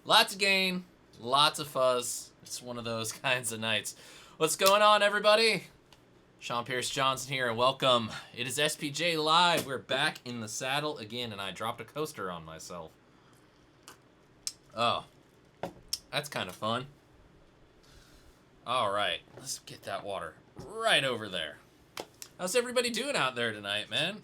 Lots of gain, lots of fuzz. It's one of those kinds of nights. What's going on, everybody? Sean Pierce Johnson here, and welcome. It is SPJ Live. We're back in the saddle again, and I dropped a coaster on myself. Oh, that's kind of fun. All right, let's get that water right over there. How's everybody doing out there tonight, man?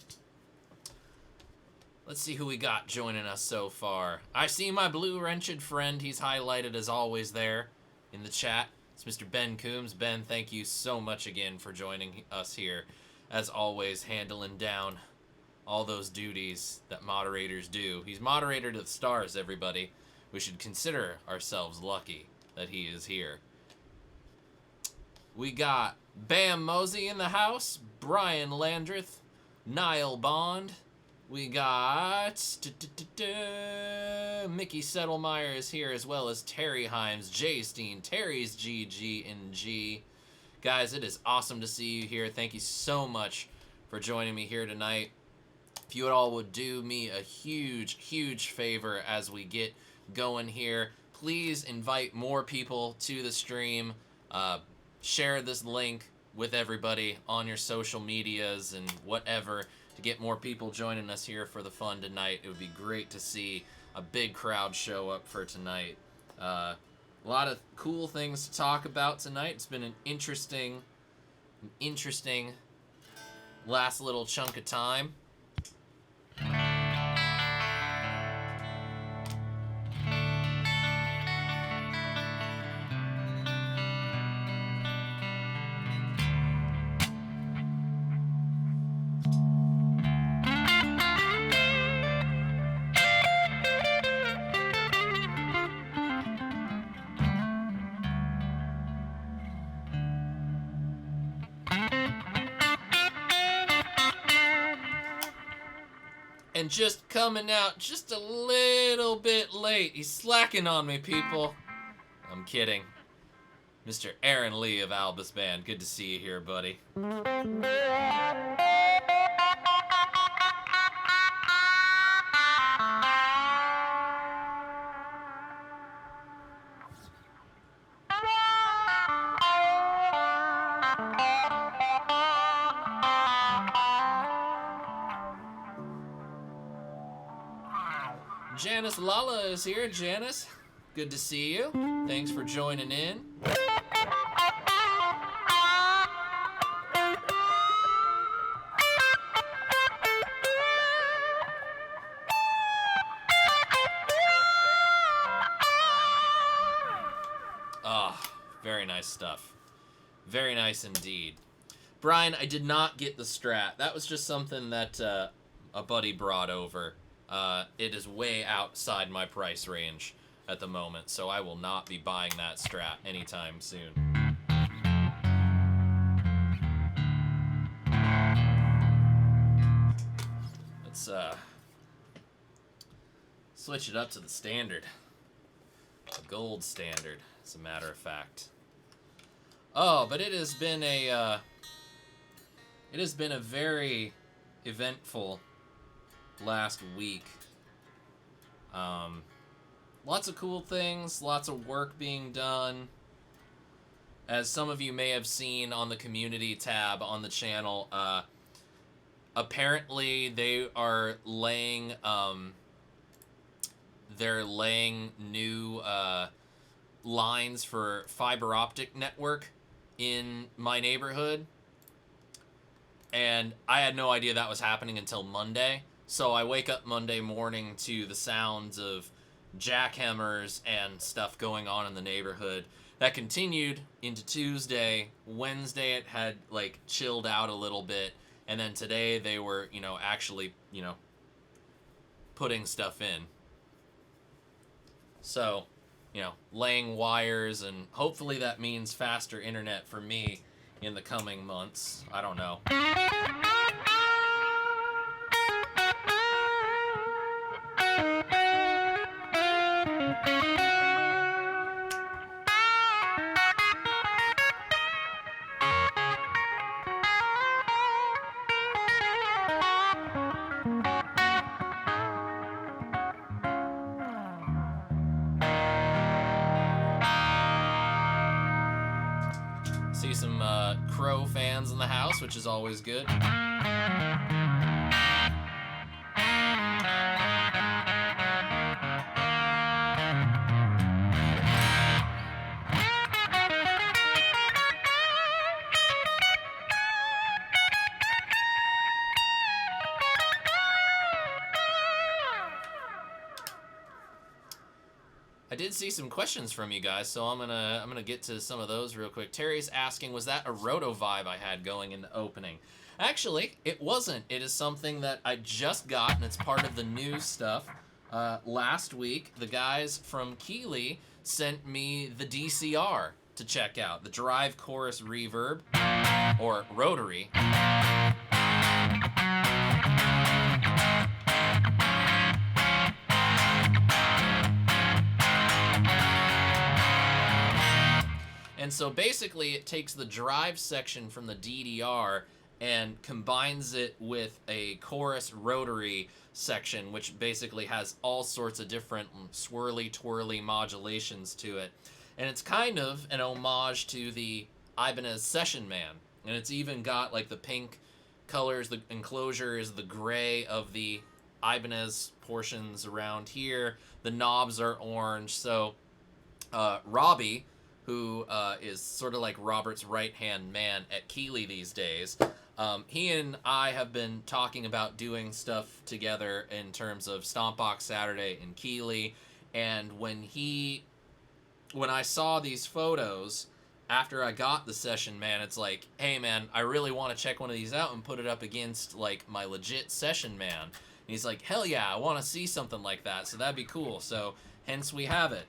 Let's see who we got joining us so far. I see my blue wrenched friend. He's highlighted as always there in the chat. It's Mr. Ben Coombs. Ben, thank you so much again for joining us here. As always, handling down all those duties that moderators do. He's moderator to the stars, everybody. We should consider ourselves lucky that he is here. We got Bam Mosey in the house, Brian Landreth, Niall Bond. We got Mickey Settlemeyer is here, as well as Terry Himes, Jay Steen, Terry's GG and G. Guys, it is awesome to see you here. Thank you so much for joining me here tonight. If you all would do me a huge, huge favor as we get going here, please invite more people to the stream. Share this link with everybody on your social medias and whatever to get more people joining us here for the fun tonight. It would be great to see a big crowd show up for tonight. A lot of cool things to talk about tonight. It's been an interesting last little chunk of time. And just coming out just a little bit late. He's slacking on me, people. I'm kidding. Mr. Aaron Lee of Albus Band. Good to see you here, buddy. Janice Lala is here. Janice, good to see you. Thanks for joining in. Ah, very nice stuff. Very nice indeed. Brian, I did not get the Strat. That was just something that a buddy brought over. It is way outside my price range at the moment, so I will not be buying that Strat anytime soon. Let's switch it up to the standard. The gold standard, as a matter of fact. Oh, but it has been a very eventful last week. Lots of cool things, lots of work being done. As some of you may have seen on the community tab on the channel, apparently they are laying new lines for fiber optic network in my neighborhood, and I had no idea that was happening until Monday. So I wake up Monday morning to the sounds of jackhammers and stuff going on in the neighborhood. That continued into Tuesday. Wednesday it had like chilled out a little bit, and then today they were, actually, putting stuff in. So, laying wires, and hopefully that means faster internet for me in the coming months. I don't know. some Crow fans in the house, which is always good. I did see some questions from you guys, so I'm gonna get to some of those real quick. Terry's asking, was that a roto vibe I had going in the opening? Actually, it wasn't. It is something that I just got, and it's part of the new stuff. Last week, the guys from Keeley sent me the DCR to check out, the Drive Chorus Reverb, or Rotary. And so basically it takes the drive section from the DDR and combines it with a chorus rotary section, which basically has all sorts of different swirly twirly modulations to it. And it's kind of an homage to the Ibanez Session Man. And it's even got like the pink colors, the enclosure is the gray of the Ibanez portions around here. The knobs are orange. So Robbie, who is sort of like Robert's right-hand man at Keeley these days, he and I have been talking about doing stuff together in terms of Stompbox Saturday in Keeley. And when I saw these photos after I got the Session Man, it's like, hey man, I really want to check one of these out and put it up against like my legit Session Man. And he's like, hell yeah, I want to see something like that, so that'd be cool. So hence we have it.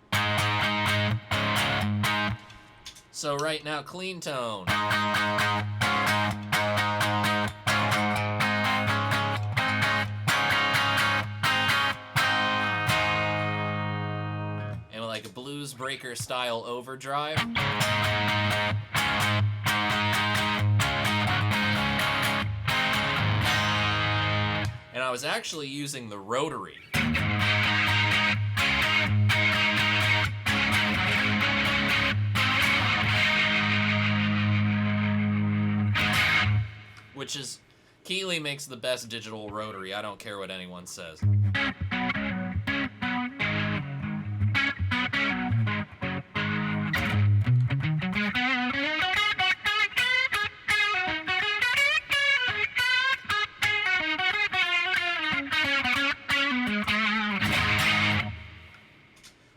So right now, clean tone. And like a blues breaker style overdrive. And I was actually using the rotary. Which is, Keeley makes the best digital rotary. I don't care what anyone says.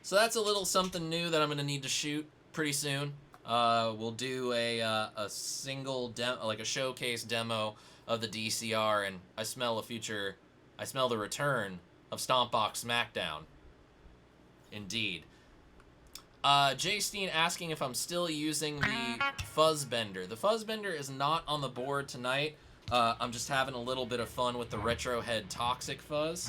So that's a little something new that I'm going to need to shoot pretty soon. We'll do a single demo, like a showcase demo of the DCR, and I smell the return of Stompbox Smackdown. Indeed. Jay Steen asking if I'm still using the Fuzzbender. The Fuzzbender is not on the board tonight. I'm just having a little bit of fun with the Retrohead Toxic Fuzz.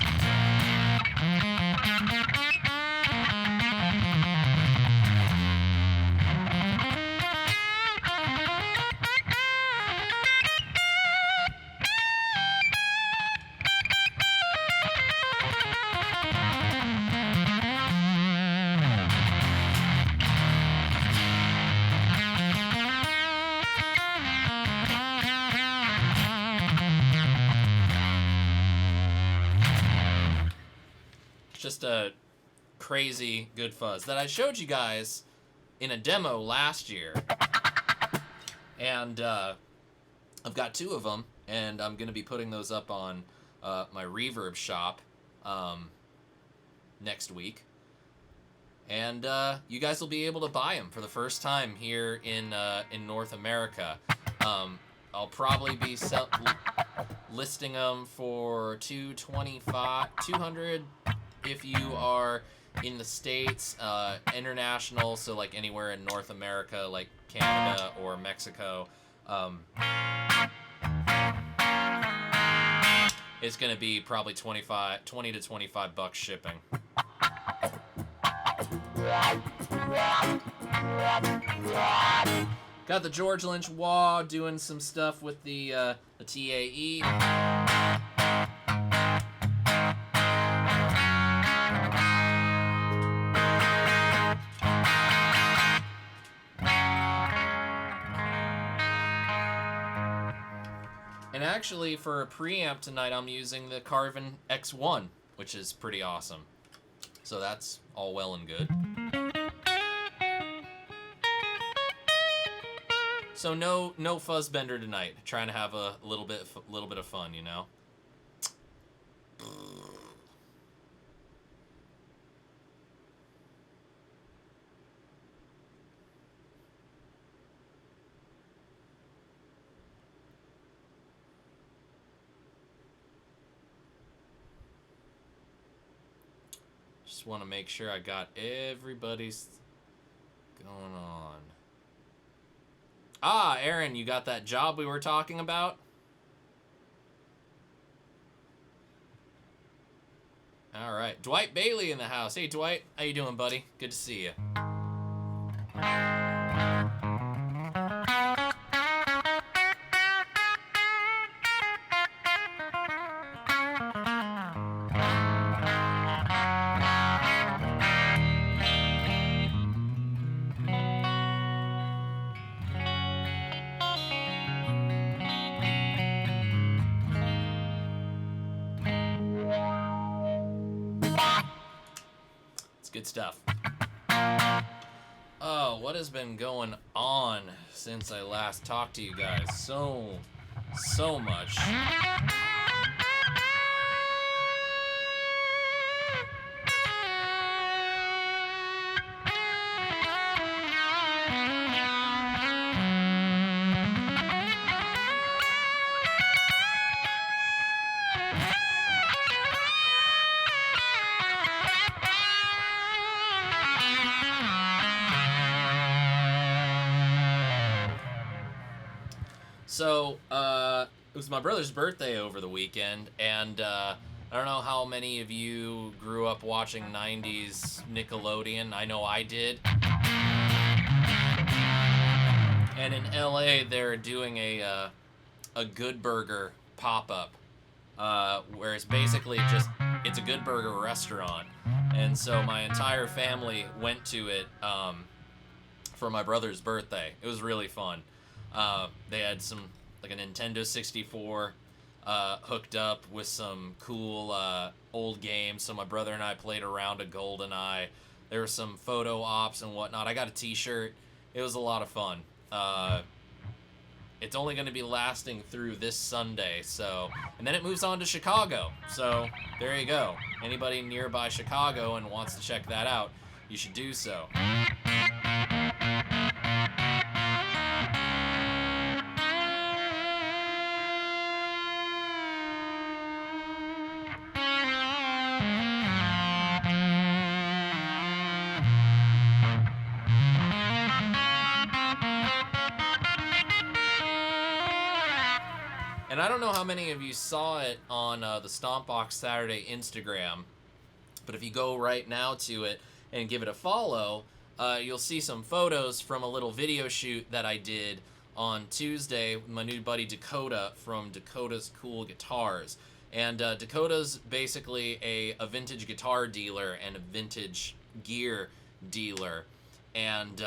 Just a crazy good fuzz that I showed you guys in a demo last year, and I've got two of them, and I'm gonna be putting those up on my Reverb shop next week, and you guys will be able to buy them for the first time here in North America. I'll probably be listing them for $200 if you are in the States, international, so like anywhere in North America, like Canada or Mexico. It's gonna be probably 20 to 25 bucks shipping. Got the George Lynch wah doing some stuff with the TAE. actually, for a preamp tonight, I'm using the Carvin X1, which is pretty awesome. So that's all well and good. So no fuzzbender tonight. Trying to have a little bit of fun, you know. Just want to make sure I got everybody's going on. Ah, Aaron, you got that job we were talking about? All right. Dwight Bailey in the house. Hey, Dwight. How you doing, buddy? Good to see you. Good stuff. Oh, what has been going on since I last talked to you guys? So much. So, it was my brother's birthday over the weekend, and I don't know how many of you grew up watching 90s Nickelodeon. I know I did. And in LA, they're doing a Good Burger pop-up, where it's basically just, it's a Good Burger restaurant. And so my entire family went to it for my brother's birthday. It was really fun. They had some, like a Nintendo 64 hooked up with some cool old games. So my brother and I played around a GoldenEye. There were some photo ops and whatnot. I got a t-shirt. It was a lot of fun. It's only going to be lasting through this Sunday, so, and then it moves on to Chicago. So there you go. Anybody nearby Chicago and wants to check that out, you should do so. And I don't know how many of you saw it on the Stompbox Saturday Instagram, but if you go right now to it and give it a follow, you'll see some photos from a little video shoot that I did on Tuesday with my new buddy Dakota from Dakota's Cool Guitars. And Dakota's basically a vintage guitar dealer and a vintage gear dealer. And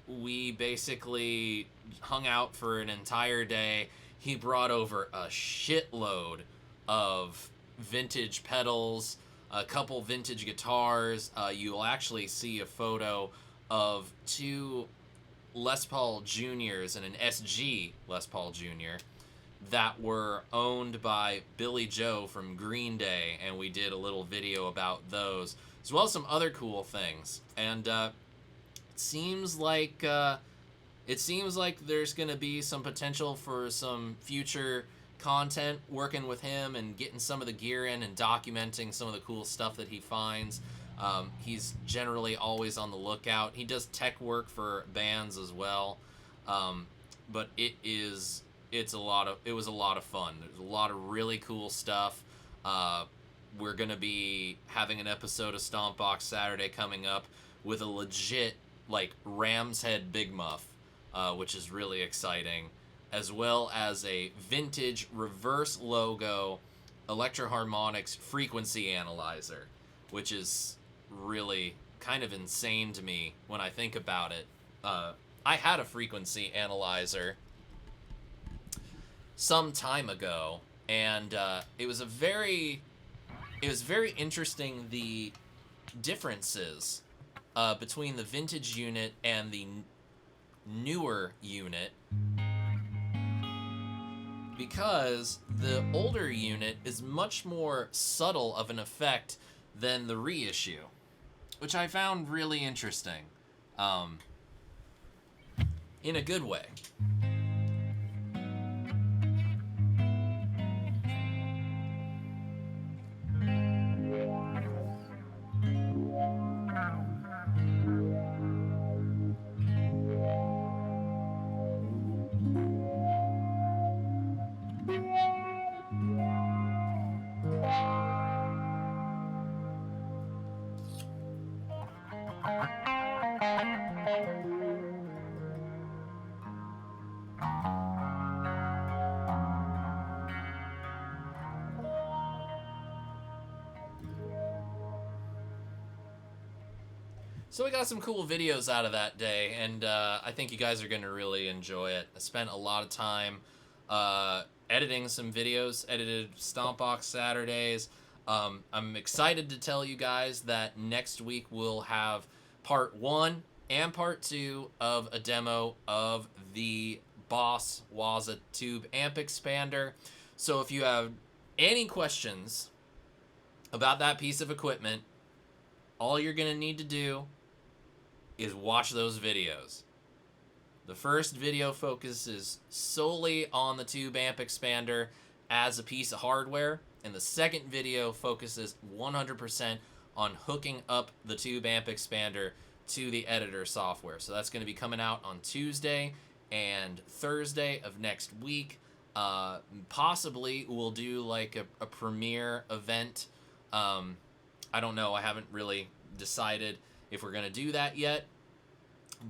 we basically hung out for an entire day. He brought over a shitload of vintage pedals, a couple vintage guitars. You'll actually see a photo of two Les Paul Juniors and an SG Les Paul Jr. that were owned by Billy Joe from Green Day, and we did a little video about those, as well as some other cool things. And it seems like there's going to be some potential for some future content working with him and getting some of the gear in and documenting some of the cool stuff that he finds. He's generally always on the lookout. He does tech work for bands as well. But it was a lot of fun. There's a lot of really cool stuff. We're going to be having an episode of Stompbox Saturday coming up with a legit, like, Ram's Head Big Muff. Which is really exciting, as well as a vintage reverse logo Electro-Harmonix frequency analyzer, which is really kind of insane to me when I think about it. I had a frequency analyzer some time ago, and it was very interesting, the differences between the vintage unit and the newer unit, because the older unit is much more subtle of an effect than the reissue, which I found really interesting, in a good way. So we got some cool videos out of that day, and I think you guys are going to really enjoy it. I spent a lot of time editing some videos, edited Stompbox Saturdays. I'm excited to tell you guys that next week we'll have part 1 and part 2 of a demo of the Boss Waza Tube Amp Expander. So if you have any questions about that piece of equipment, all you're going to need to do is watch those videos. The first video focuses solely on the Tube Amp Expander as a piece of hardware, and the second video focuses 100% on hooking up the Tube Amp Expander to the editor software. So that's going to be coming out on Tuesday and Thursday of next week. Possibly we'll do like a premiere event. I don't know. I haven't really decided if we're going to do that yet,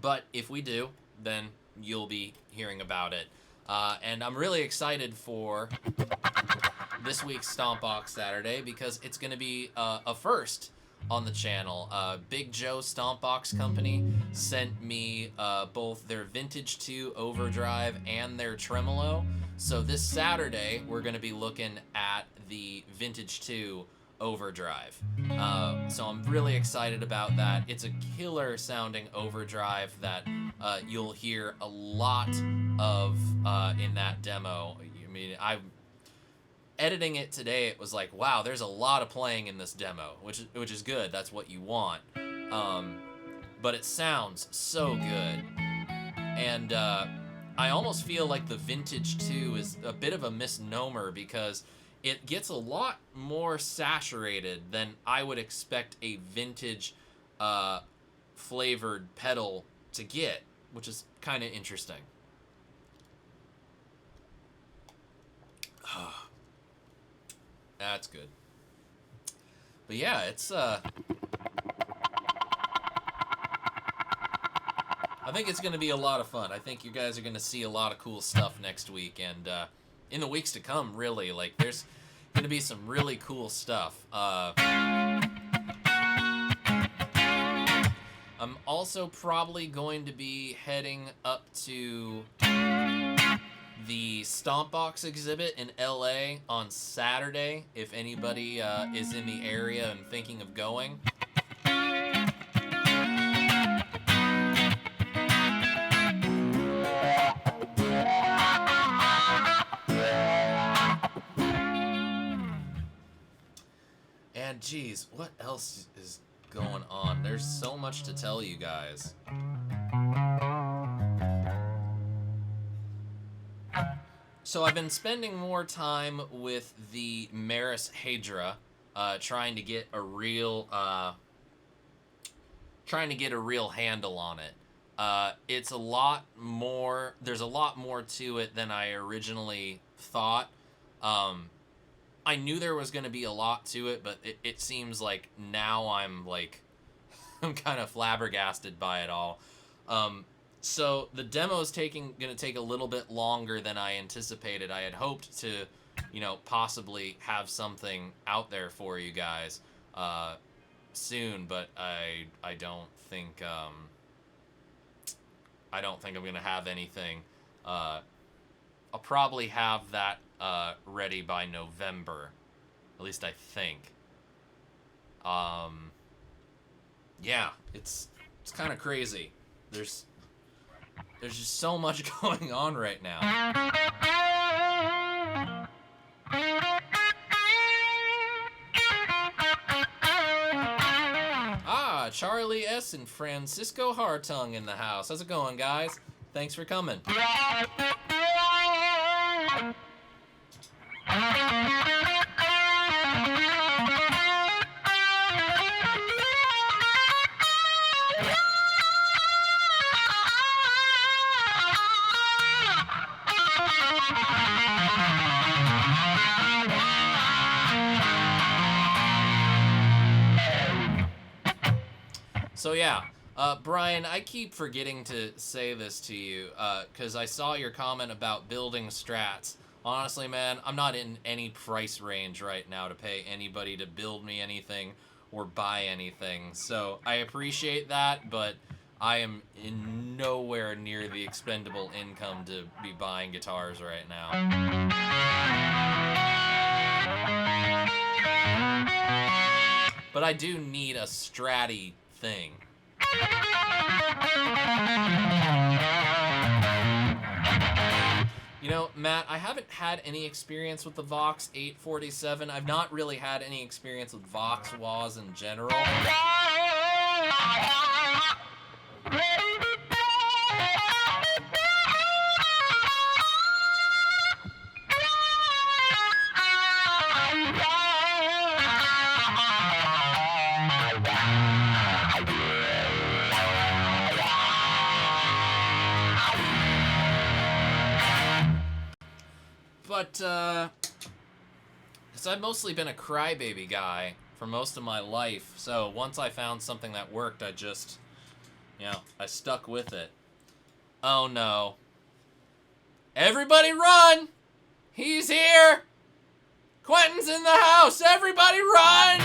but if we do, then you'll be hearing about it. And I'm really excited for this week's Stompbox Saturday because it's going to be a first on the channel. Big Joe Stompbox Company sent me both their Vintage 2 Overdrive and their Tremolo. So this Saturday, we're going to be looking at the Vintage 2 Overdrive. So I'm really excited about that. It's a killer sounding overdrive that you'll hear a lot of in that demo. I mean, editing it today, it was like, wow, there's a lot of playing in this demo, which is good. That's what you want. But it sounds so good. And I almost feel like the Vintage 2 is a bit of a misnomer because it gets a lot more saturated than I would expect a vintage flavored pedal to get, which is kind of interesting. That's good. But yeah, it's I think it's going to be a lot of fun. I think you guys are going to see a lot of cool stuff next week, and in the weeks to come, really. Like, there's going to be some really cool stuff. I'm also probably going to be heading up to the Stompbox exhibit in LA on Saturday, if anybody is in the area and thinking of going. And geez, what else is going on? There's so much to tell you guys. So I've been spending more time with the Maris Hydra, trying to get a real handle on it. It's a lot more. There's a lot more to it than I originally thought. I knew there was going to be a lot to it, but it seems like now I'm kind of flabbergasted by it all. So the demo's going to take a little bit longer than I anticipated. I had hoped to, possibly have something out there for you guys soon, but I don't think I'm going to have anything I'll probably have that ready by November. At least I think. Yeah, it's kind of crazy. There's just so much going on right now. Ah, Charlie S. and Francisco Hartung in the house. How's it going, guys? Thanks for coming. So yeah, Brian, I keep forgetting to say this to you because I saw your comment about building strats. Honestly, man, I'm not in any price range right now to pay anybody to build me anything or buy anything. So I appreciate that, but I am in nowhere near the expendable income to be buying guitars right now. But I do need a Stratty thing. You know, Matt, I haven't had any experience with the Vox 847. I've not really had any experience with Vox wahs in general. But, because I've mostly been a crybaby guy for most of my life, so once I found something that worked, I just, I stuck with it. Oh no. Everybody run! He's here! Quentin's in the house! Everybody run!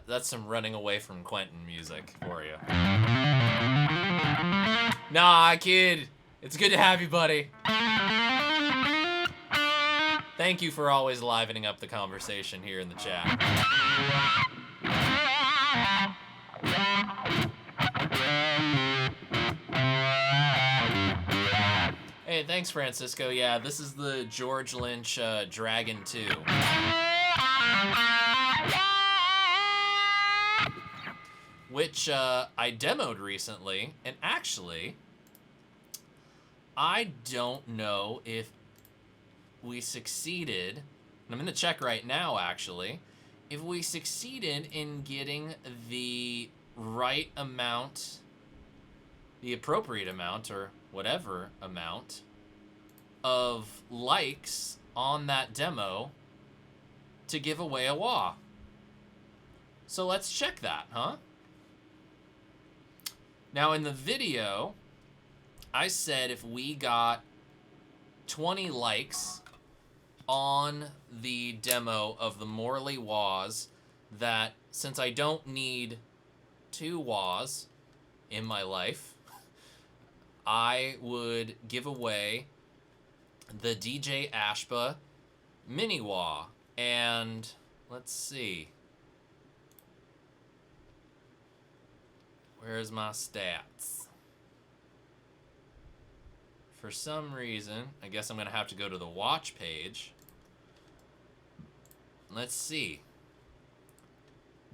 That's some running away from Quentin music for you. Nah, kid. It's good to have you, buddy. Thank you for always livening up the conversation here in the chat. Hey, thanks, Francisco. Yeah, this is the George Lynch Dragon 2. Which I demoed recently, and actually, I don't know if we succeeded, and I'm going to check right now, actually, if we succeeded in getting the right amount, the appropriate amount, or whatever amount, of likes on that demo to give away a wah. So let's check that, huh? Now, in the video, I said if we got 20 likes on the demo of the Morley wahs, that since I don't need 2 wahs in my life, I would give away the DJ Ashba mini wah. And let's see. Where's my stats? For some reason, I guess I'm going to have to go to the watch page. Let's see.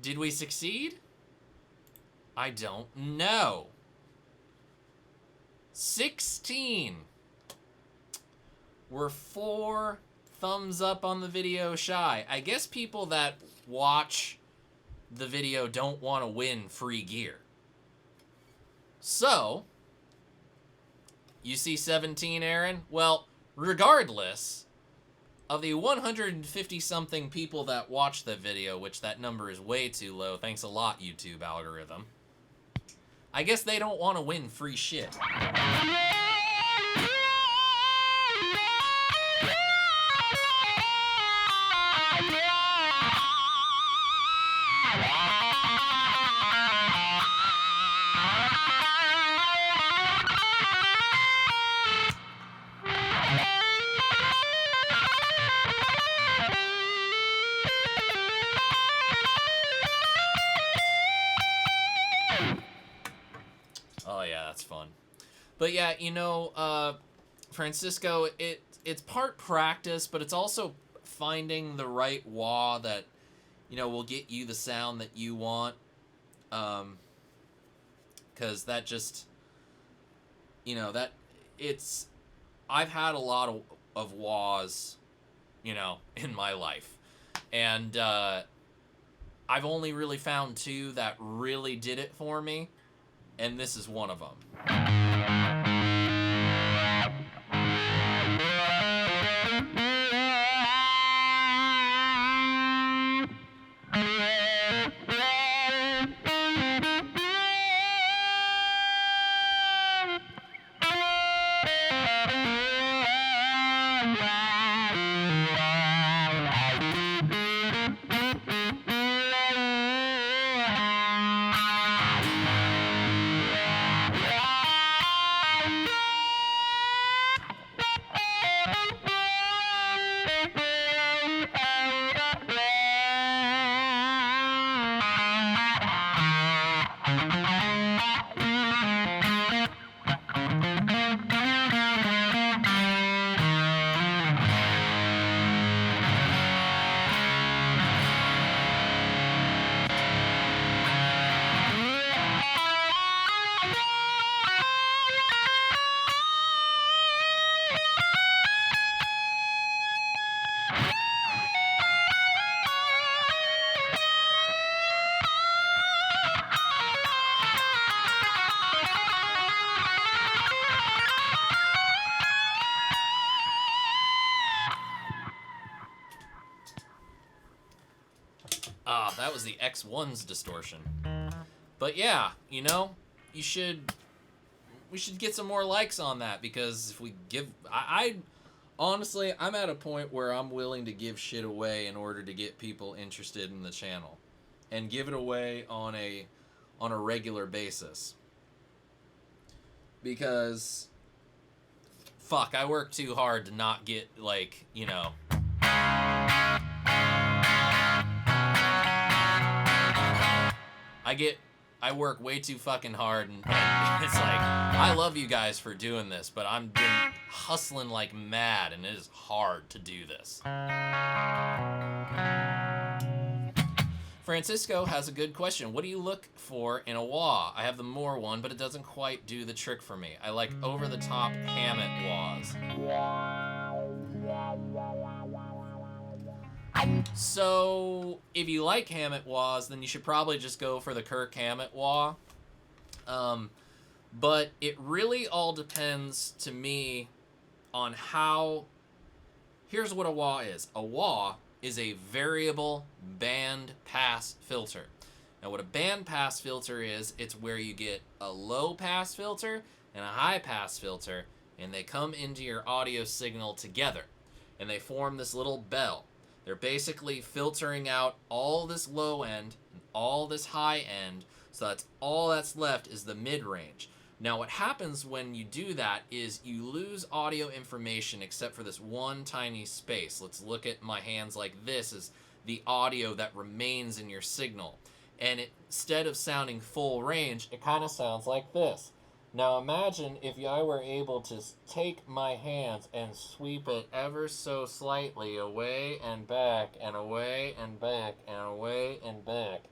Did we succeed? I don't know. 16. We're 4 thumbs up on the video shy. I guess people that watch the video don't want to win free gear. So, you see 17, Aaron? Well, regardless of the 150-something people that watched the video, which that number is way too low, thanks a lot, YouTube algorithm, I guess they don't want to win free shit. Oh yeah, that's fun. But yeah, you know, Francisco, it's part practice, but it's also finding the right wah that, you know, will get you the sound that you want. 'Cause that just, you know, that it's, I've had a lot of wahs, you know, in my life. And I've only really found 2 that really did it for me. And this is one of them. That was the X1's distortion. But yeah, you know, we should get some more likes on that, because if we give, I honestly, I'm at a point where I'm willing to give shit away in order to get people interested in the channel, and give it away on a regular basis. Because fuck, I work too hard to not get, like, you know, I work way too fucking hard, and it's like, I love you guys for doing this, but I'm been hustling like mad, and it is hard to do this. Francisco has a good question. What do you look for in a wah? I have the Moore one, but it doesn't quite do the trick for me. I like over-the-top Hammett wahs. So, if you like Hammett wahs, then you should probably just go for the Kirk Hammett wah. But it really all depends, to me, on how... Here's what a wah is. A wah is a variable band pass filter. Now, what a band pass filter is, it's where you get a low pass filter and a high pass filter, and they come into your audio signal together, and they form this little bell. They're basically filtering out all this low end and all this high end, so that's all that's left is the mid-range. Now, what happens when you do that is you lose audio information except for this one tiny space. Let's look at my hands like this as the audio that remains in your signal. And instead of sounding full range, it kind of sounds like this. Now imagine if I were able to take my hands and sweep it ever so slightly away and back and away and back and away and back.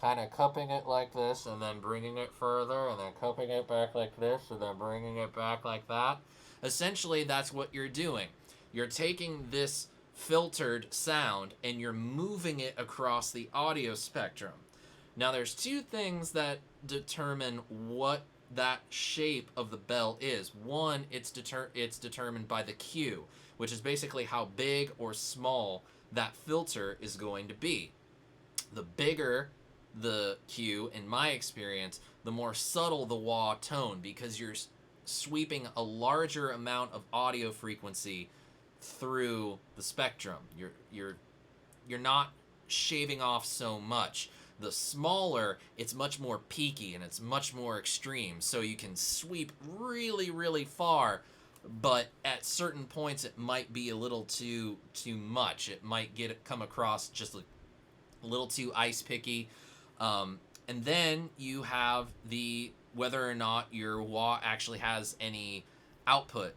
Kind of cupping it like this and then bringing it further and then cupping it back like this and then bringing it back like that. Essentially, that's what you're doing. You're taking this filtered sound and you're moving it across the audio spectrum. Now, there's two things that determine what that shape of the bell is. One, it's determined by the Q, which is basically how big or small that filter is going to be. The bigger the Q, in my experience, the more subtle the wah tone, because you're sweeping a larger amount of audio frequency through the spectrum. You're not shaving off so much. The smaller, it's much more peaky and it's much more extreme, so you can sweep really, really far, but at certain points it might be a little too much. It might come across just a little too ice picky. And then you have whether or not your wah actually has any output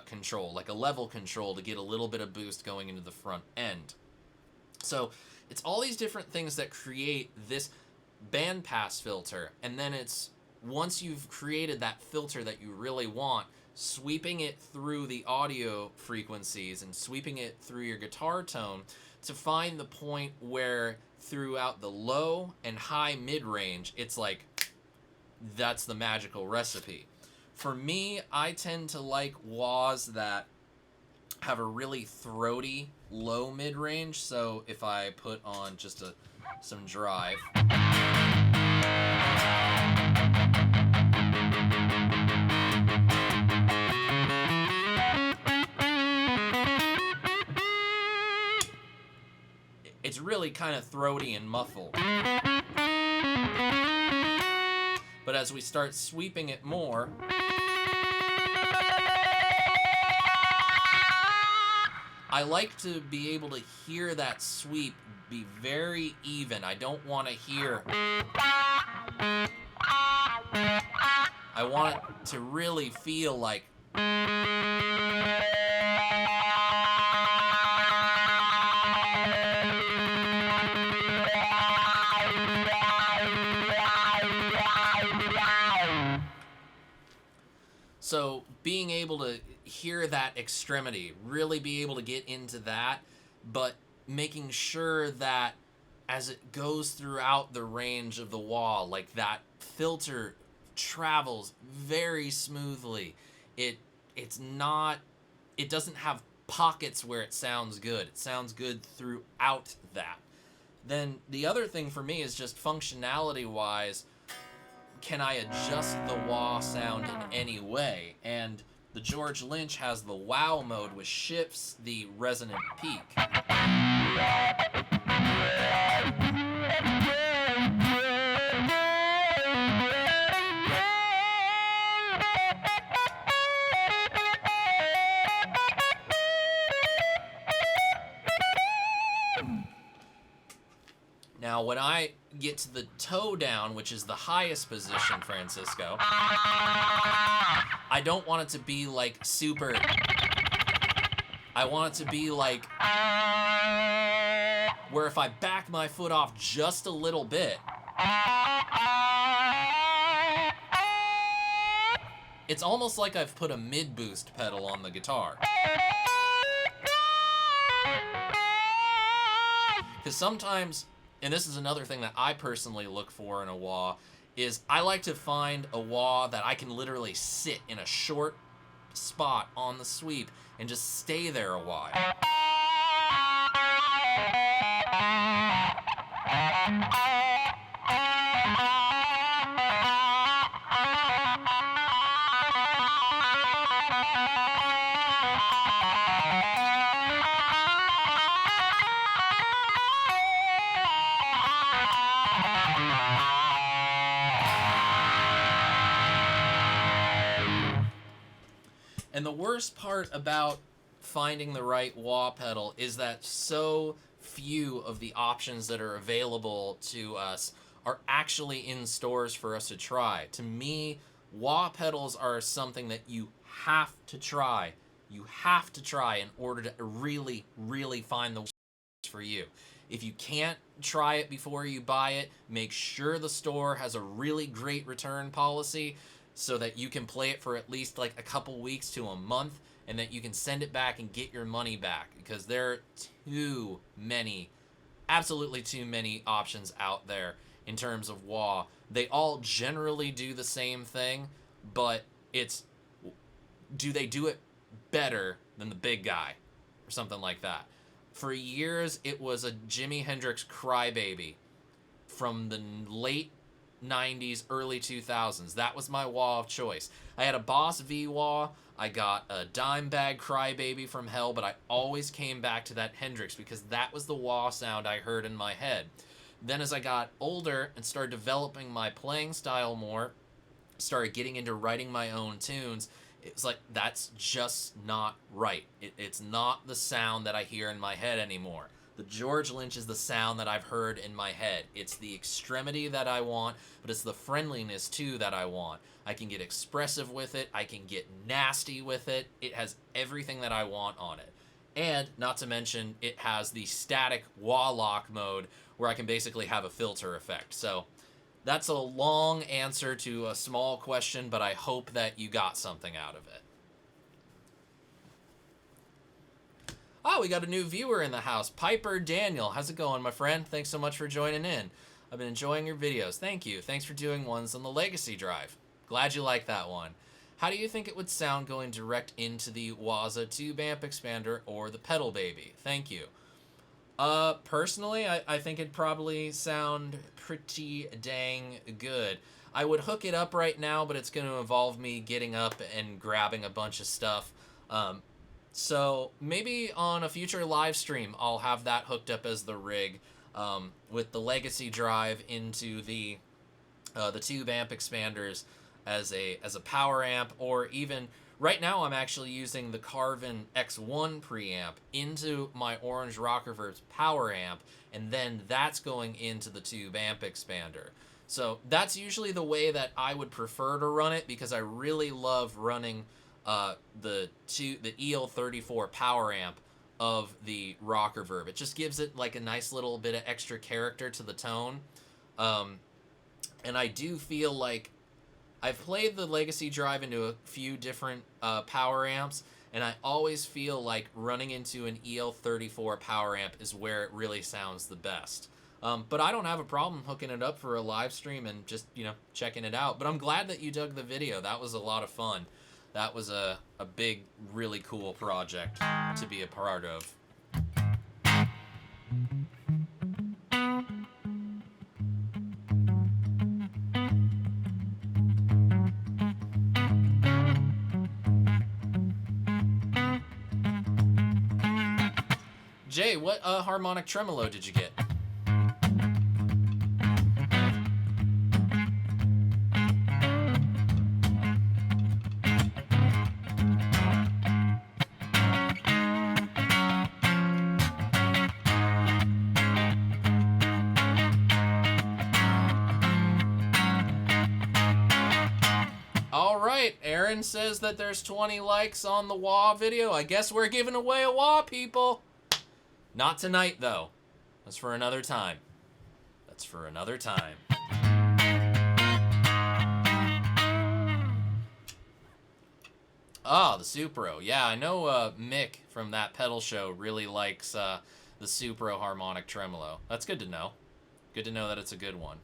control, like a level control to get a little bit of boost going into the front end. So it's all these different things that create this bandpass filter, and then it's, once you've created that filter that you really want, sweeping it through the audio frequencies and sweeping it through your guitar tone to find the point where throughout the low and high mid-range, it's like, that's the magical recipe. For me, I tend to like wahs that have a really throaty low mid-range, so if I put on just some drive, it's really kind of throaty and muffled. But as we start sweeping it more, I like to be able to hear that sweep be very even. I don't want to hear, I want it to really feel like, so being able to hear that extremity, really be able to get into that, but making sure that as it goes throughout the range of the wah, like that filter travels very smoothly. It doesn't have pockets where it sounds good. It sounds good throughout that. Then the other thing for me is just functionality wise, can I adjust the wah sound in any way? And the George Lynch has the wow mode, which shifts the resonant peak. Now, when I get to the toe down, which is the highest position, Francisco, I don't want it to be like super. I want it to be like where if I back my foot off just a little bit, it's almost like I've put a mid-boost pedal on the guitar. Because sometimes, and this is another thing that I personally look for in a wah, is I like to find a wah that I can literally sit in a short spot on the sweep and just stay there a while. And the worst part about finding the right wah pedal is that so few of the options that are available to us are actually in stores for us to try. To me, wah pedals are something that you have to try. You have to try in order to really, really find the for you. If you can't try it before you buy it, make sure the store has a really great return policy so that you can play it for at least like a couple weeks to a month, and that you can send it back and get your money back, because there are too many, absolutely too many options out there in terms of wah. They all generally do the same thing, but it's, do they do it better than the big guy or something like that? For years, it was a Jimi Hendrix Crybaby from the late 90s, early 2000s. That was my wah of choice. I had a Boss V wah. I got a Dimebag Crybaby from hell, but I always came back to that Hendrix because that was the wah sound I heard in my head. Then as I got older and started developing my playing style more, started getting into writing my own tunes, it was like, that's just not right. It's not the sound that I hear in my head anymore. The George Lynch is the sound that I've heard in my head. It's the extremity that I want, but it's the friendliness too that I want. I can get expressive with it. I can get nasty with it. It has everything that I want on it. And not to mention, it has the static wah lock mode where I can basically have a filter effect. So that's a long answer to a small question, but I hope that you got something out of it. Oh, we got a new viewer in the house. Piper Daniel. How's it going, my friend? Thanks so much for joining in. I've been enjoying your videos. Thank you. Thanks for doing ones on the Legacy Drive. Glad you like that one. How do you think it would sound going direct into the Waza tube amp expander or the Pedal Baby? Thank you. Personally, I think it'd probably sound pretty dang good. I would hook it up right now, but it's going to involve me getting up and grabbing a bunch of stuff. So maybe on a future live stream, I'll have that hooked up as the rig, with the Legacy Drive into the tube amp expanders as a power amp, or even right now I'm actually using the Carvin X1 preamp into my Orange Rockerverse power amp, and then that's going into the tube amp expander. So that's usually the way that I would prefer to run it, because I really love running the EL34 power amp of the Rockerverse. It just gives it like a nice little bit of extra character to the tone. And I do feel like I've played the Legacy Drive into a few different power amps, and I always feel like running into an EL34 power amp is where it really sounds the best. But I don't have a problem hooking it up for a live stream and just, checking it out. But I'm glad that you dug the video. That was a lot of fun. That was a big, really cool project to be a part of. Jay, what harmonic tremolo did you get? All right, Aaron says that there's 20 likes on the wah video. I guess we're giving away a wah, people. Not tonight, though. That's for another time. That's for another time. Ah, the Supro. Yeah, I know Mick from that pedal show really likes the Supro harmonic tremolo. That's good to know. Good to know that it's a good one.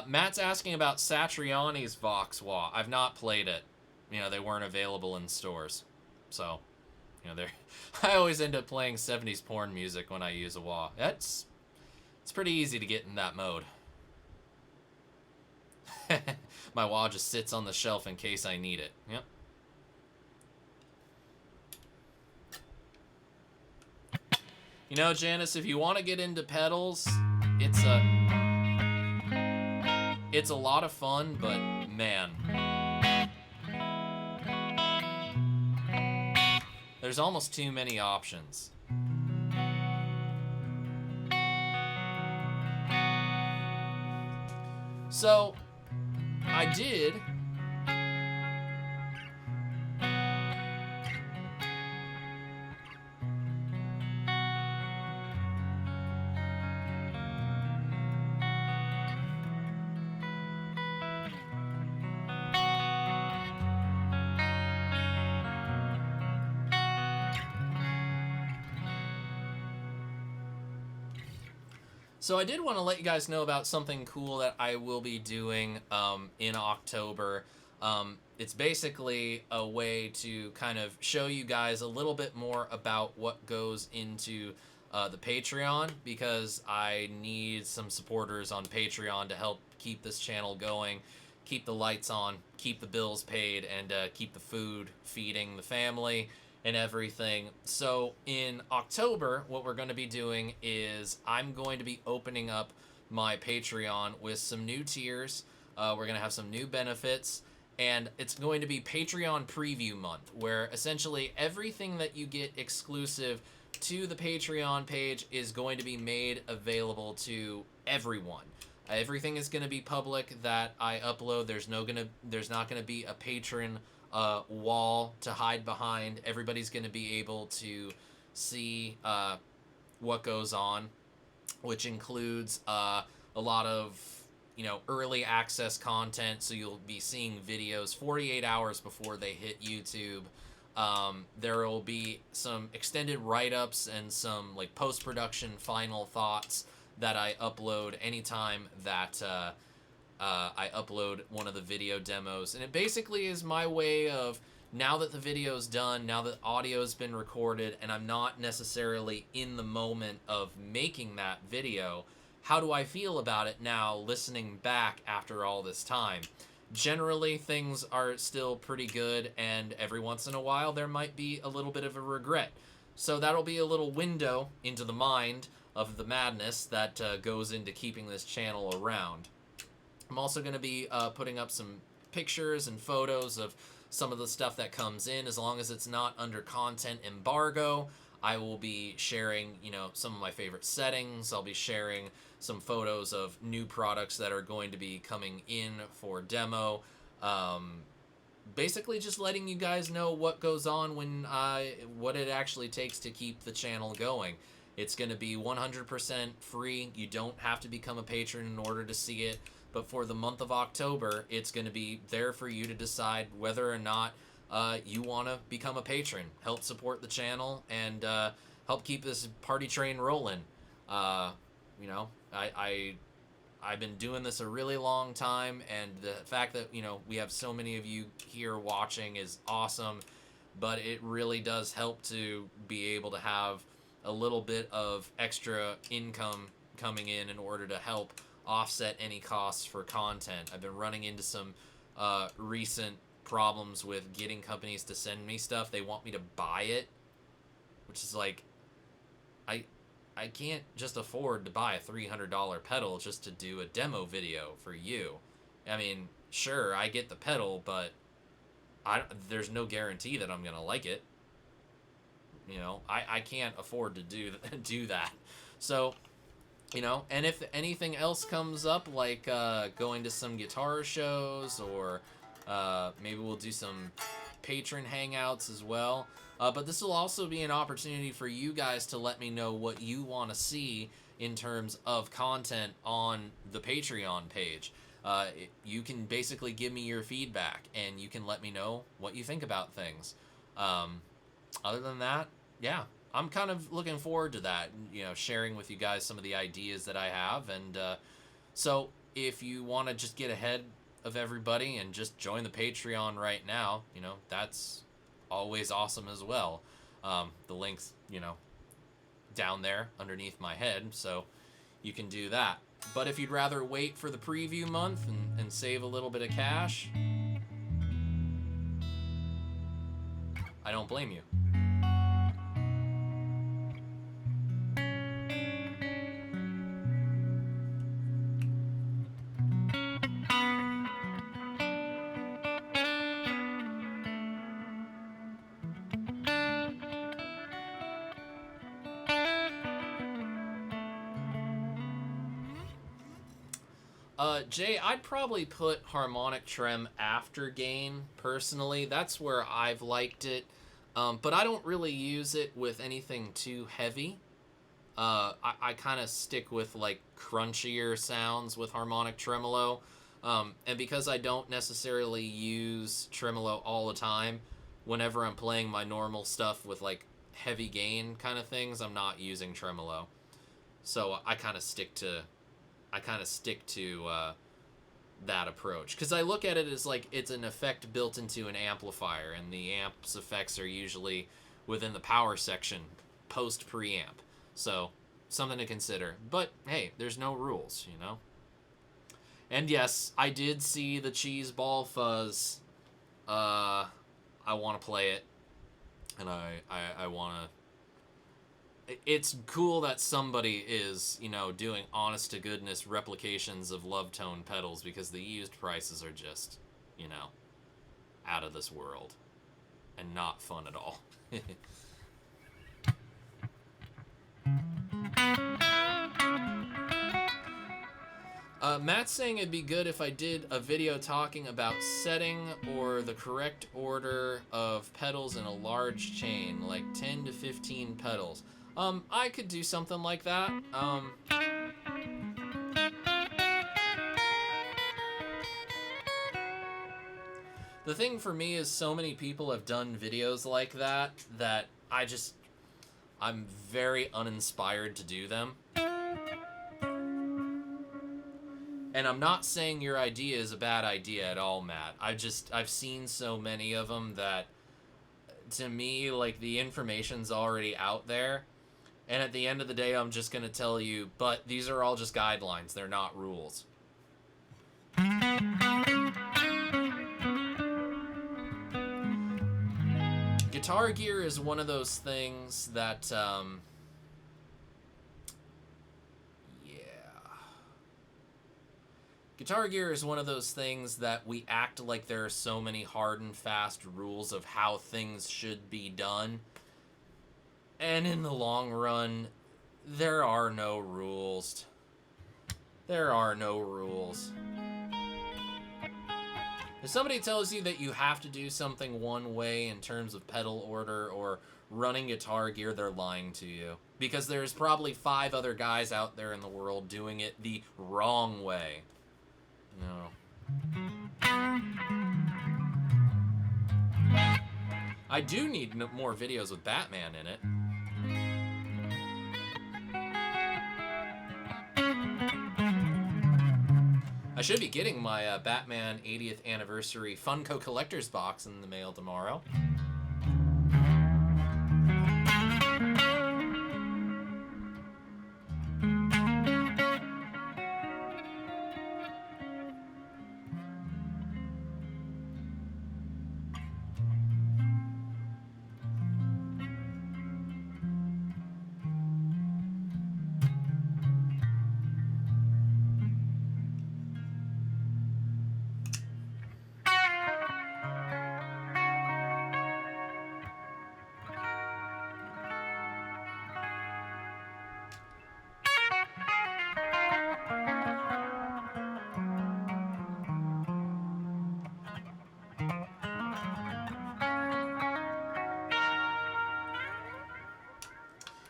Matt's asking about Satriani's Vox wah. I've not played it. They weren't available in stores. So, I always end up playing 70s porn music when I use a wah. It's pretty easy to get in that mode. My wah just sits on the shelf in case I need it. Yep. Janice, if you want to get into pedals, it's a lot of fun, but man, There's almost too many options. So, I did want to let you guys know about something cool that I will be doing in October. It's basically a way to kind of show you guys a little bit more about what goes into the Patreon, because I need some supporters on Patreon to help keep this channel going, keep the lights on, keep the bills paid, and keep the food feeding the family and everything. So in October, what we're going to be doing is I'm going to be opening up my Patreon with some new tiers. We're going to have some new benefits, and it's going to be Patreon Preview Month, where essentially everything that you get exclusive to the Patreon page is going to be made available to everyone. Everything is going to be public that I upload. There's not going to be a patron wall to hide behind. Everybody's going to be able to see what goes on, which includes a lot of early access content. So you'll be seeing videos 48 hours before they hit YouTube. There will be some extended write-ups and some like post-production final thoughts that I upload anytime that I upload one of the video demos. And it basically is my way of, now that the video's done, now that audio's been recorded, and I'm not necessarily in the moment of making that video, how do I feel about it now listening back after all this time? Generally, things are still pretty good, and every once in a while there might be a little bit of a regret. So that'll be a little window into the mind of the madness that goes into keeping this channel around. I'm also going to be putting up some pictures and photos of some of the stuff that comes in. As long as it's not under content embargo, I will be sharing, some of my favorite settings. I'll be sharing some photos of new products that are going to be coming in for demo. Basically just letting you guys know what goes on what it actually takes to keep the channel going. It's going to be 100% free. You don't have to become a patron in order to see it. But for the month of October, it's going to be there for you to decide whether or not you want to become a patron, help support the channel, and help keep this party train rolling. I've been doing this a really long time, and the fact that we have so many of you here watching is awesome. But it really does help to be able to have a little bit of extra income coming in order to help offset any costs for content. I've been running into some recent problems with getting companies to send me stuff. They want me to buy it, which is like, I can't just afford to buy a $300 pedal just to do a demo video for you. I mean, sure, I get the pedal, but there's no guarantee that I'm gonna like it. I can't afford to do that. So, and if anything else comes up, like going to some guitar shows, or maybe we'll do some patron hangouts as well. But this will also be an opportunity for you guys to let me know what you want to see in terms of content on the Patreon page. You can basically give me your feedback, and you can let me know what you think about things. Other than that, yeah, I'm kind of looking forward to that, sharing with you guys some of the ideas that I have. And so if you want to just get ahead of everybody and just join the Patreon right now, that's always awesome as well. The link's, down there underneath my head, so you can do that. But if you'd rather wait for the preview month and save a little bit of cash, I don't blame you. Jay, I'd probably put harmonic trem after gain, personally. That's where I've liked it. But I don't really use it with anything too heavy. I kind of stick with, like, crunchier sounds with harmonic tremolo. And because I don't necessarily use tremolo all the time, whenever I'm playing my normal stuff with, like, heavy gain kind of things, I'm not using tremolo. So I kind of stick to that approach, because I look at it as like it's an effect built into an amplifier, and the amp's effects are usually within the power section post preamp. So something to consider. But hey, there's no rules, you know. And yes, I did see the Cheese Ball Fuzz. I want to play it, and I want to. It's cool that somebody is, you know, doing honest-to-goodness replications of Love Tone pedals, because the used prices are just, you know, out of this world. And not fun at all. Matt's saying it'd be good if I did a video talking about setting or the correct order of pedals in a large chain, like 10 to 15 pedals. I could do something like that. The thing for me is so many people have done videos like that I'm very uninspired to do them. And I'm not saying your idea is a bad idea at all, Matt. I've seen so many of them that, to me, like, the information's already out there. And at the end of the day, I'm just going to tell you, but these are all just guidelines. They're not rules. Guitar Gear is one of those things that, Guitar Gear is one of those things that we act like there are so many hard and fast rules of how things should be done. And in the long run, there are no rules. There are no rules. If somebody tells you that you have to do something one way in terms of pedal order or running Guitar Gear, they're lying to you. Because there's probably 5 other guys out there in the world doing it the wrong way. No. I do need more videos with Batman in it. I should be getting my Batman 80th Anniversary Funko Collector's Box in the mail tomorrow.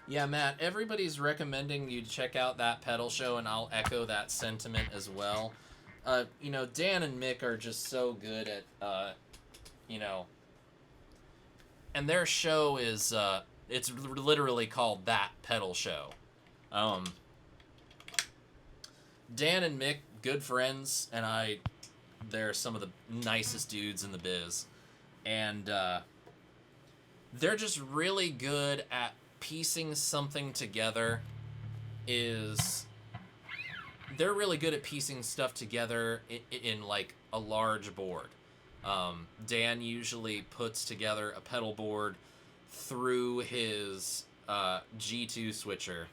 Yeah, Matt, everybody's recommending you check out that pedal show, and I'll echo that sentiment as well. You know, Dan and Mick are just so good at, you know, and their show is, it's literally called That Pedal Show. Dan and Mick, good friends, and they're some of the nicest dudes in the biz. And, they're just really good at piecing something together. They're really good at piecing stuff together in like a large board. Dan usually puts together a pedal board through his G2 switcher,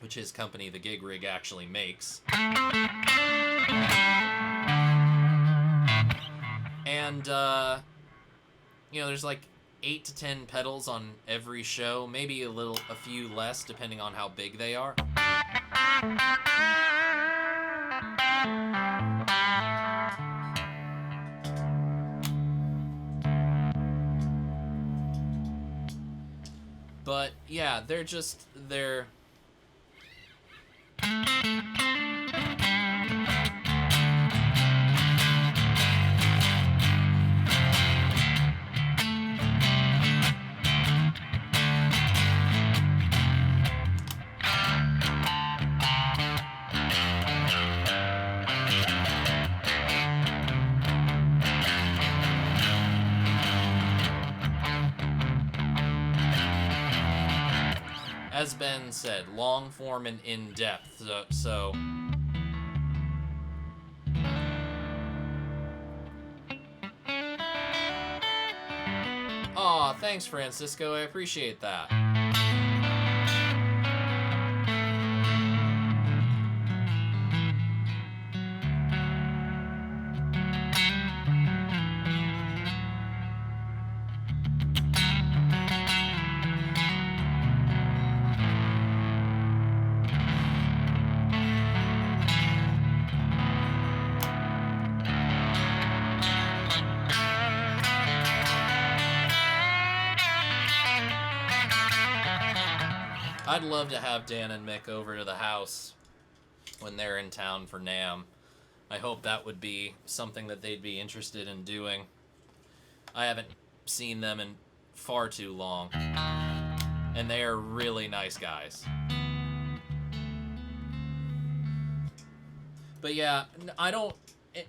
which his company, the Gig Rig, actually makes. And you know, there's like 8 to 10 pedals on every show, maybe a few less depending on how big they are. yeah, they're. As Ben said, long form and in depth. So aw, thanks, Francisco. I appreciate that. I'd love to have Dan and Mick over to the house when they're in town for NAMM. I hope that would be something that they'd be interested in doing. I haven't seen them in far too long, and they are really nice guys. But yeah, I don't,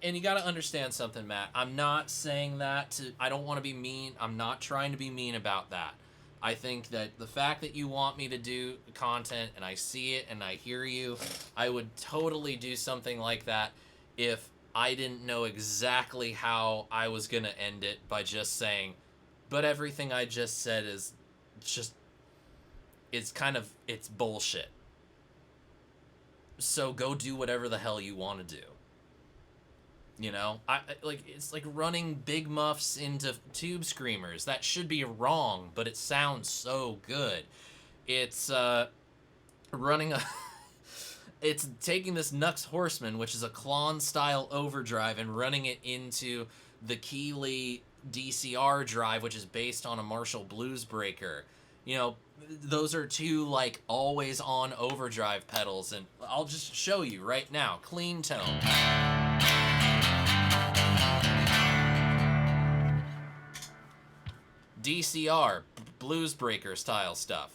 and you gotta understand something, Matt. I'm not saying that I don't want to be mean. I'm not trying to be mean about that. I think that the fact that you want me to do content and I see it and I hear you, I would totally do something like that if I didn't know exactly how I was going to end it by just saying, but everything I just said is just, it's bullshit. So go do whatever the hell you want to do. You know, it's like running big muffs into tube screamers. That should be wrong, but it sounds so good. It's running a it's taking this Nux Horseman, which is a Klon style overdrive, and running it into the Keeley DCR drive, which is based on a Marshall Blues Breaker. You know, those are two like always on overdrive pedals, and I'll just show you right now. Clean tone. DCR, Blues Breaker style stuff.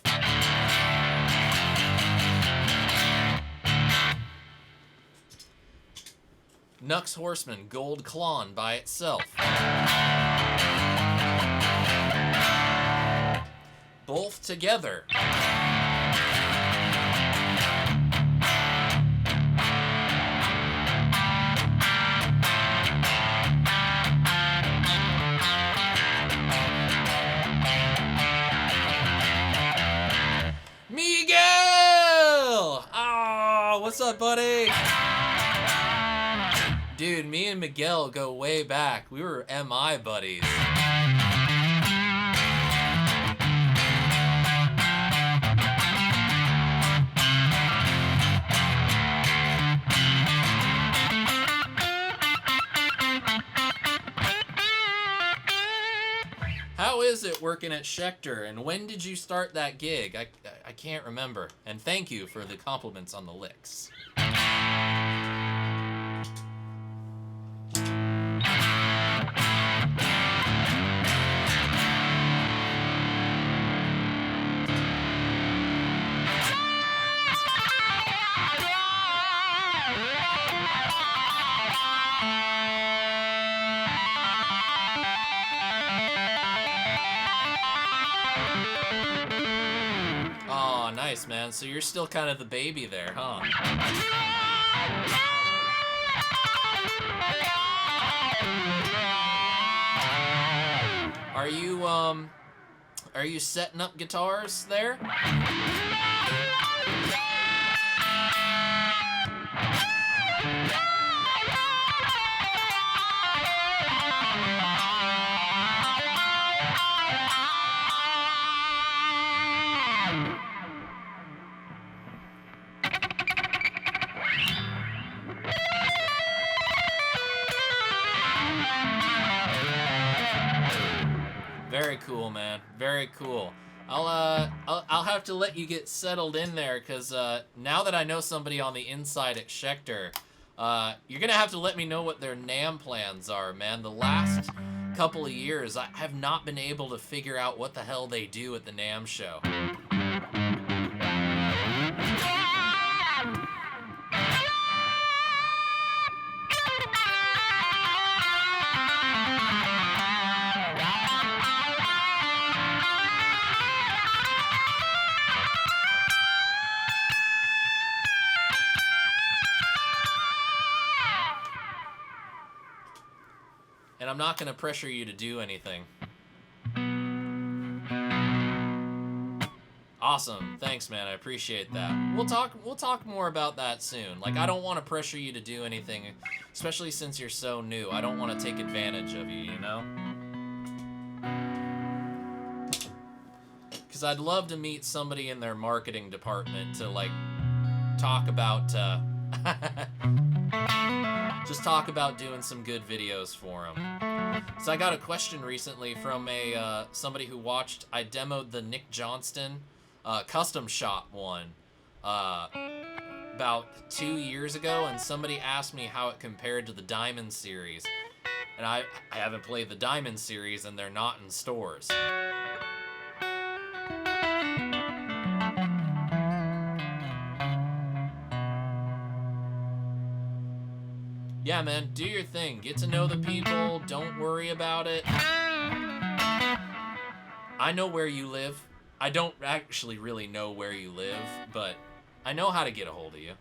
Nux Horseman, Gold Klon by itself. Both together. Miguel! Oh, what's up, buddy? Dude, me and Miguel go way back. We were MI buddies. How is it working at Schecter, and when did you start that gig? I can't remember. And thank you for the compliments on the licks. Oh, nice, man. So you're still kind of the baby there, huh? Are you setting up guitars there? Very cool, man. Very cool. I'll have to let you get settled in there, because now that I know somebody on the inside at Schecter, you're gonna have to let me know what their NAMM plans are, man. The last couple of years, I have not been able to figure out what the hell they do at the NAMM show. And I'm not going to pressure you to do anything. Awesome. Thanks, man. I appreciate that. We'll talk more about that soon. Like, I don't want to pressure you to do anything, especially since you're so new. I don't want to take advantage of you, you know? Because I'd love to meet somebody in their marketing department to, like, talk about, just talk about doing some good videos for them. So I got a question recently from somebody who watched. I demoed the Nick Johnston custom shop one about 2 years ago, and somebody asked me how it compared to the Diamond series. And I haven't played the Diamond series, and they're not in stores. Yeah, man, do your thing. Get to know the people. Don't worry about it. I know where you live. I don't actually really know where you live, but I know how to get a hold of you.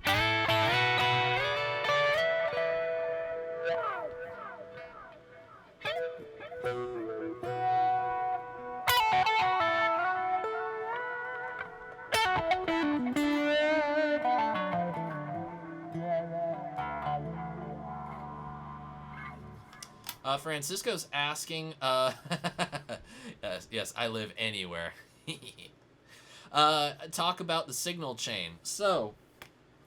Francisco's asking, yes, I live anywhere. Talk about the signal chain. So,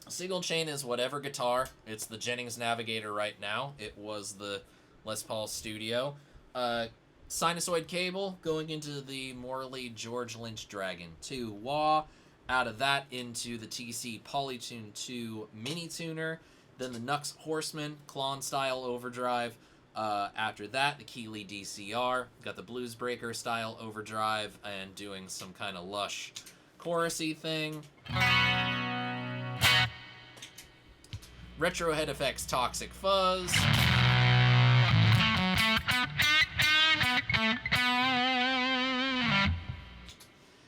signal chain is whatever guitar. It's the Jennings Navigator right now. It was the Les Paul Studio. Sinusoid cable going into the Morley George Lynch Dragon 2 wah. Out of that into the TC Polytune 2 mini tuner. Then the Nux Horseman Klon style overdrive. After that, the Keeley DCR, got the Blues Breaker style overdrive, and doing some kind of lush chorusy thing. Retro Head Effects Toxic Fuzz.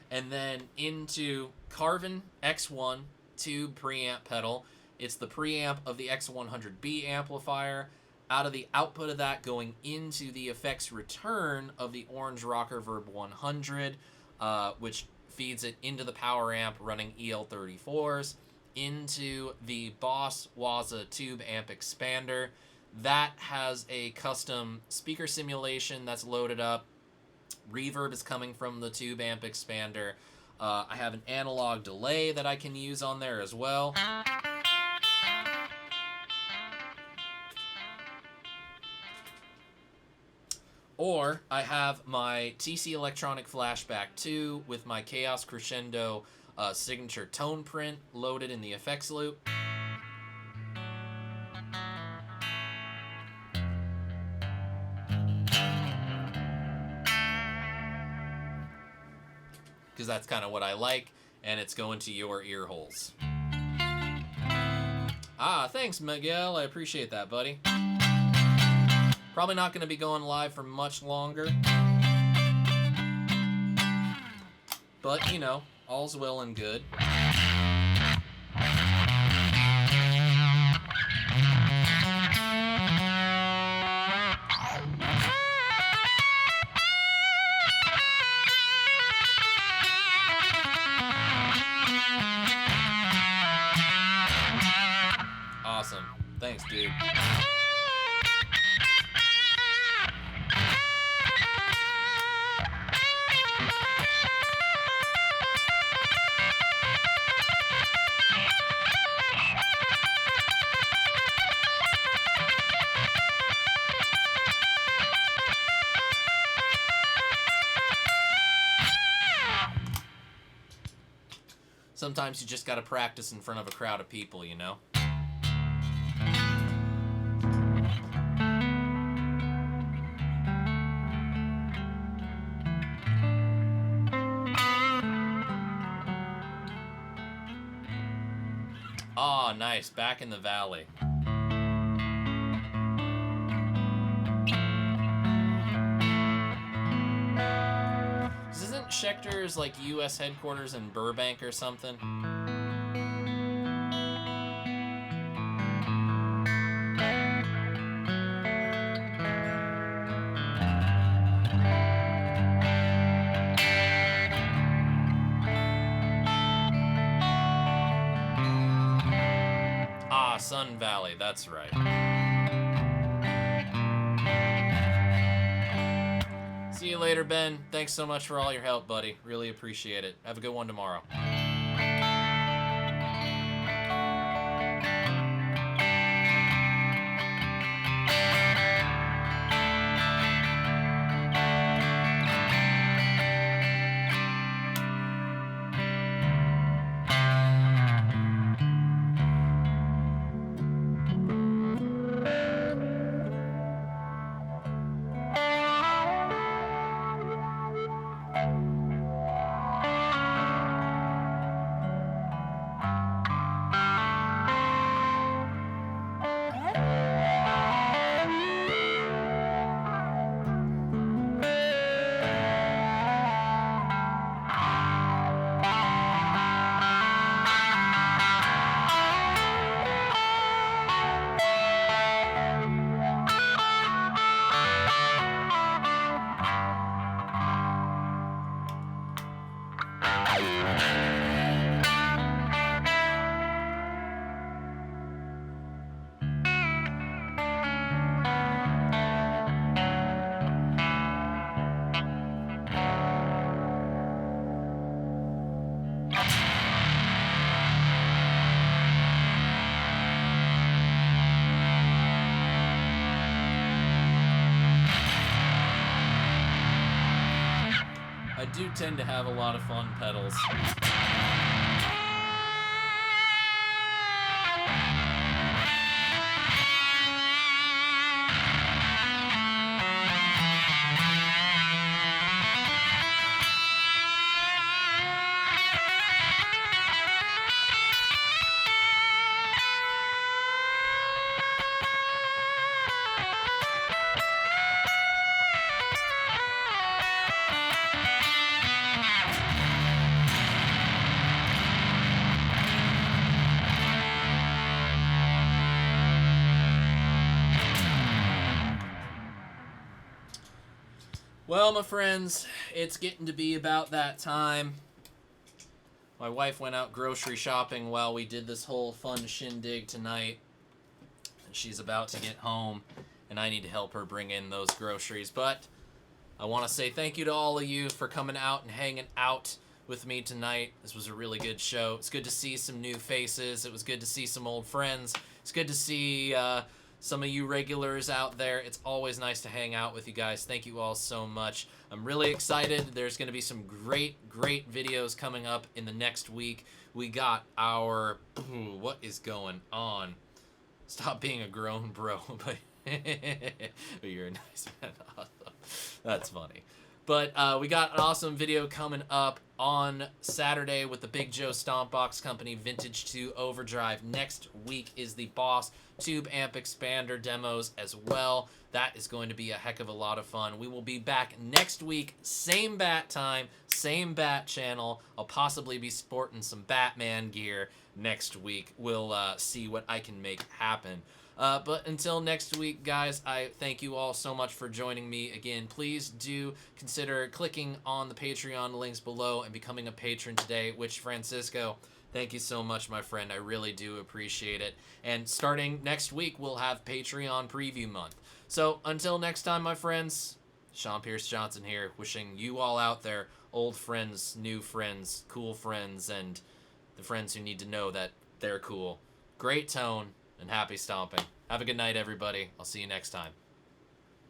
And then into Carvin X1 tube preamp pedal. It's the preamp of the X100B amplifier. Out of the output of that, going into the effects return of the Orange Rocker Verb 100, which feeds it into the power amp running EL34s, into the Boss Waza tube amp expander. That has a custom speaker simulation that's loaded up. Reverb is coming from the tube amp expander. I have an analog delay that I can use on there as well. Or I have my TC Electronic Flashback 2 with my Chaos Crescendo signature tone print loaded in the effects loop. Because that's kind of what I like, and it's going to your ear holes. Ah, thanks, Miguel. I appreciate that, buddy. Probably not going to be going live for much longer. But, you know, all's well and good. Awesome. Thanks, dude. Sometimes you just gotta practice in front of a crowd of people, you know? Oh, nice. Back in the valley. Isn't Schecter's like U.S. headquarters in Burbank or something? Ah, Sun Valley, that's right. See you later, Ben. Thanks so much for all your help, buddy. Really appreciate it. Have a good one tomorrow. I do tend to have a lot of fun pedals. Well, my friends, it's getting to be about that time. My wife went out grocery shopping while we did this whole fun shindig tonight. And she's about to get home, and I need to help her bring in those groceries. But I want to say thank you to all of you for coming out and hanging out with me tonight. This was a really good show. It's good to see some new faces. It was good to see some old friends. It's good to see some of you regulars out there. It's always nice to hang out with you guys. Thank you all so much. I'm really excited. There's going to be some great videos coming up in the next week. We got our... what is going on? Stop being a grown bro. But you're a nice man. That's funny. But we got an awesome video coming up on Saturday with the Big Joe Stompbox Company Vintage to Overdrive. Next week is the Boss Tube Amp Expander demos as well. That is going to be a heck of a lot of fun. We will be back next week, same bat time, same bat channel. I'll possibly be sporting some Batman gear next week. We'll see what I can make happen. But until next week, guys, I thank you all so much for joining me again. Please do consider clicking on the Patreon links below and becoming a patron today, which Francisco, thank you so much, my friend. I really do appreciate it. And starting next week, we'll have Patreon Preview Month. So until next time, my friends, Sean Pierce Johnson here, wishing you all out there, old friends, new friends, cool friends, and the friends who need to know that they're cool. Great tone and happy stomping. Have a good night, everybody. I'll see you next time.